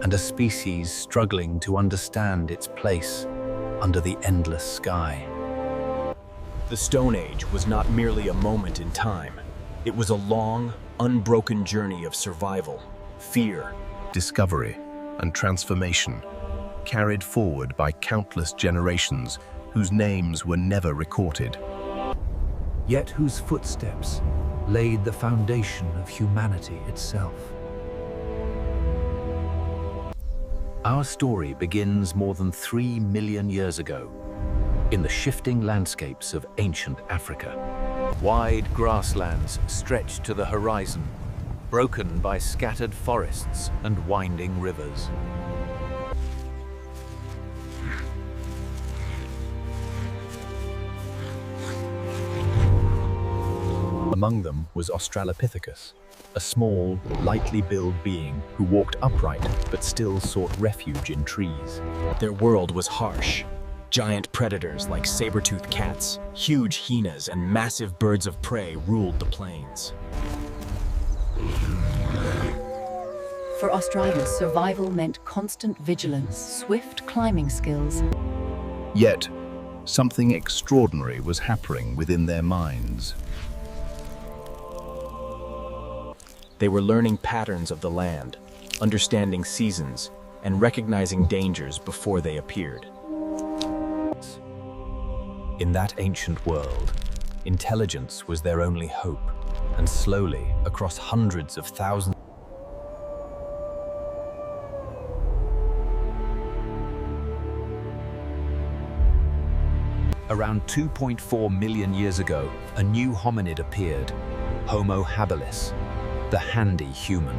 and a species struggling to understand its place under the endless sky. The Stone Age was not merely a moment in time. It was a long, unbroken journey of survival, fear, discovery, and transformation, carried forward by countless generations whose names were never recorded. Yet whose footsteps laid the foundation of humanity itself. Our story begins more than 3 million years ago, in the shifting landscapes of ancient Africa. Wide grasslands stretched to the horizon, broken by scattered forests and winding rivers. Among them was Australopithecus, a small, lightly built being who walked upright but still sought refuge in trees. Their world was harsh. Giant predators like saber-toothed cats, huge hyenas, and massive birds of prey ruled the plains. For Australians, survival meant constant vigilance, swift climbing skills. Yet, something extraordinary was happening within their minds. They were learning patterns of the land, understanding seasons, and recognizing dangers before they appeared. In that ancient world, intelligence was their only hope, and slowly, across hundreds of thousands, around 2.4 million years ago, a new hominid appeared, Homo habilis, the handy human.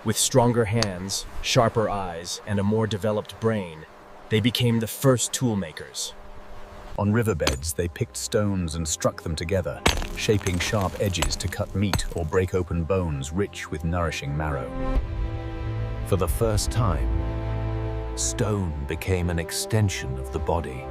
With stronger hands, sharper eyes, and a more developed brain, they became the first toolmakers. On riverbeds, they picked stones and struck them together, shaping sharp edges to cut meat or break open bones rich with nourishing marrow. For the first time, stone became an extension of the body.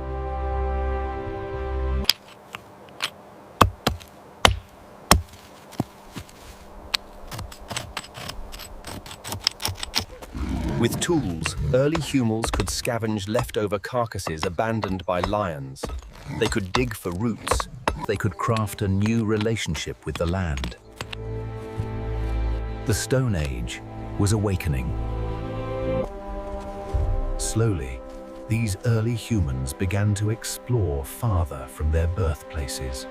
With tools, early humans could scavenge leftover carcasses abandoned by lions. They could dig for roots. They could craft a new relationship with the land. The Stone Age was awakening. Slowly, these early humans began to explore farther from their birthplaces.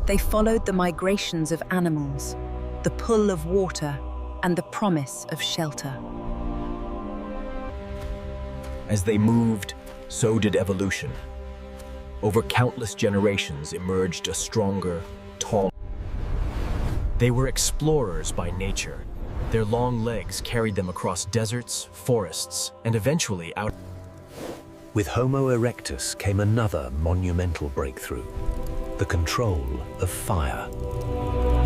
They followed the migrations of animals, the pull of water, and the promise of shelter. As they moved, so did evolution. Over countless generations emerged a stronger, taller. They were explorers by nature. Their long legs carried them across deserts, forests, and eventually out. With Homo erectus came another monumental breakthrough, the control of fire.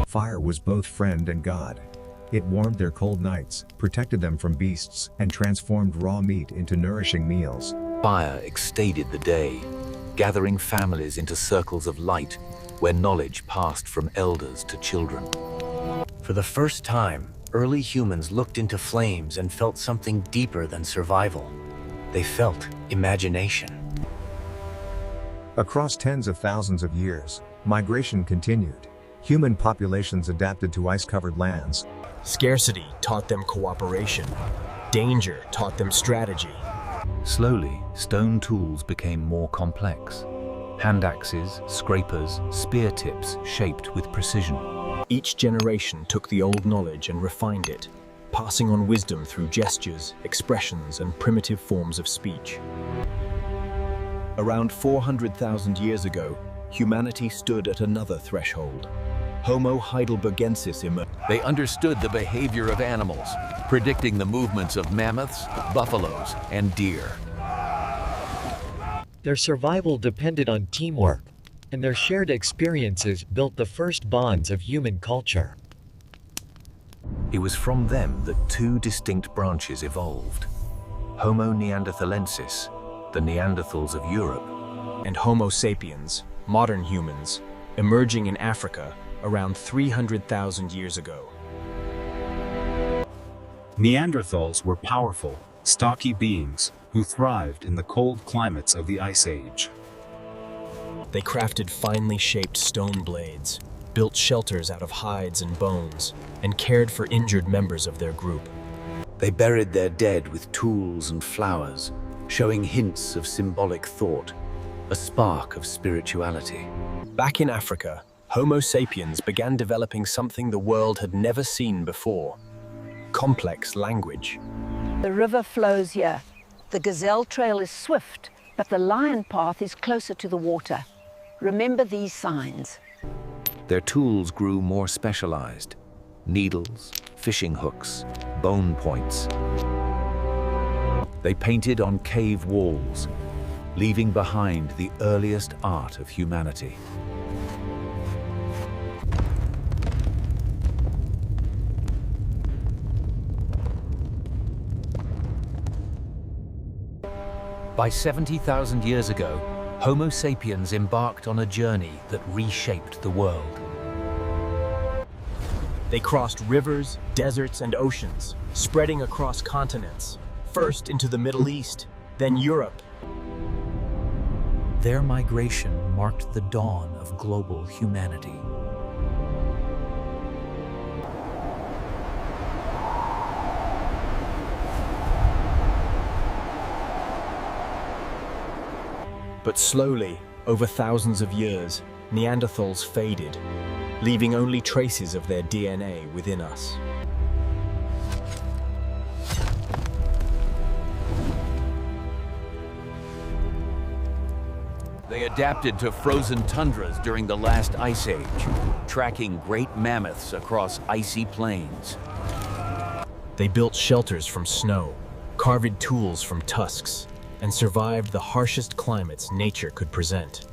Fire was both friend and god. It warmed their cold nights, protected them from beasts, and transformed raw meat into nourishing meals. Fire extended the day, gathering families into circles of light where knowledge passed from elders to children. For the first time, early humans looked into flames and felt something deeper than survival. They felt imagination. Across tens of thousands of years, migration continued. Human populations adapted to ice-covered lands. Scarcity taught them cooperation. Danger taught them strategy. Slowly, stone tools became more complex. Hand axes, scrapers, spear tips shaped with precision. Each generation took the old knowledge and refined it, passing on wisdom through gestures, expressions, and primitive forms of speech. Around 400,000 years ago, humanity stood at another threshold. Homo heidelbergensis emerged. They understood the behavior of animals, predicting the movements of mammoths, buffaloes, and deer. Their survival depended on teamwork, and their shared experiences built the first bonds of human culture. It was from them that two distinct branches evolved. Homo neanderthalensis, the Neanderthals of Europe, and Homo sapiens, modern humans, emerging in Africa around 300,000 years ago. Neanderthals were powerful, stocky beings who thrived in the cold climates of the Ice Age. They crafted finely shaped stone blades, built shelters out of hides and bones, and cared for injured members of their group. They buried their dead with tools and flowers, showing hints of symbolic thought, a spark of spirituality. Back in Africa, Homo sapiens began developing something the world had never seen before: complex language. The river flows here. The gazelle trail is swift, but the lion path is closer to the water. Remember these signs. Their tools grew more specialized: needles, fishing hooks, bone points. They painted on cave walls, leaving behind the earliest art of humanity. By 70,000 years ago, Homo sapiens embarked on a journey that reshaped the world. They crossed rivers, deserts, and oceans, spreading across continents, first into the Middle East, then Europe. Their migration marked the dawn of global humanity. But slowly, over thousands of years, Neanderthals faded, leaving only traces of their DNA within us. They adapted to frozen tundras during the last ice age, tracking great mammoths across icy plains. They built shelters from snow, carved tools from tusks, and survived the harshest climates nature could present.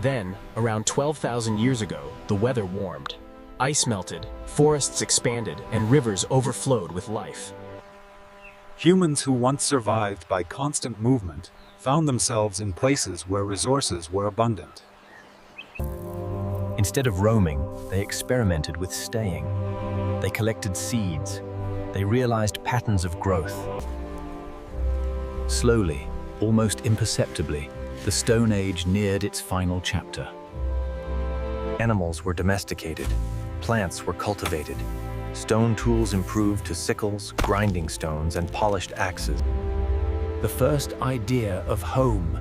Then, around 12,000 years ago, the weather warmed. Ice melted, forests expanded, and rivers overflowed with life. Humans who once survived by constant movement found themselves in places where resources were abundant. Instead of roaming, they experimented with staying. They collected seeds. They realized patterns of growth. Slowly, almost imperceptibly, the Stone Age neared its final chapter. Animals were domesticated. Plants were cultivated. Stone tools improved to sickles, grinding stones, and polished axes. The first idea of home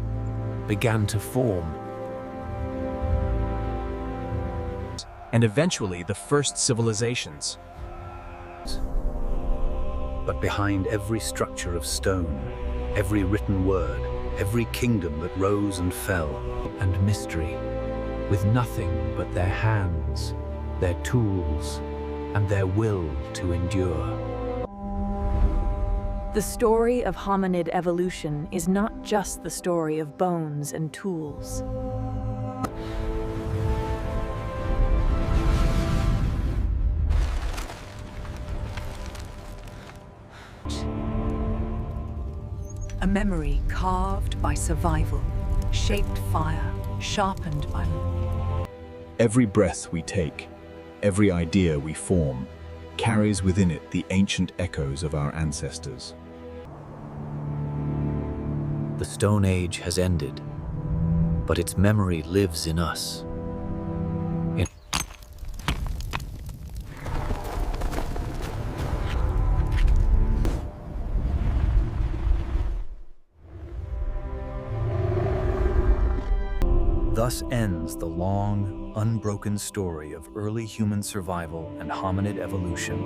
began to form. And eventually, the first civilizations. But behind every structure of stone, every written word, every kingdom that rose and fell, and mystery, with nothing but their hands, their tools, and their will to endure. The story of hominid evolution is not just the story of bones and tools. A memory carved by survival, shaped fire, sharpened by... Every breath we take, every idea we form, carries within it the ancient echoes of our ancestors. The Stone Age has ended, but its memory lives in us. Thus ends the long, unbroken story of early human survival and hominid evolution.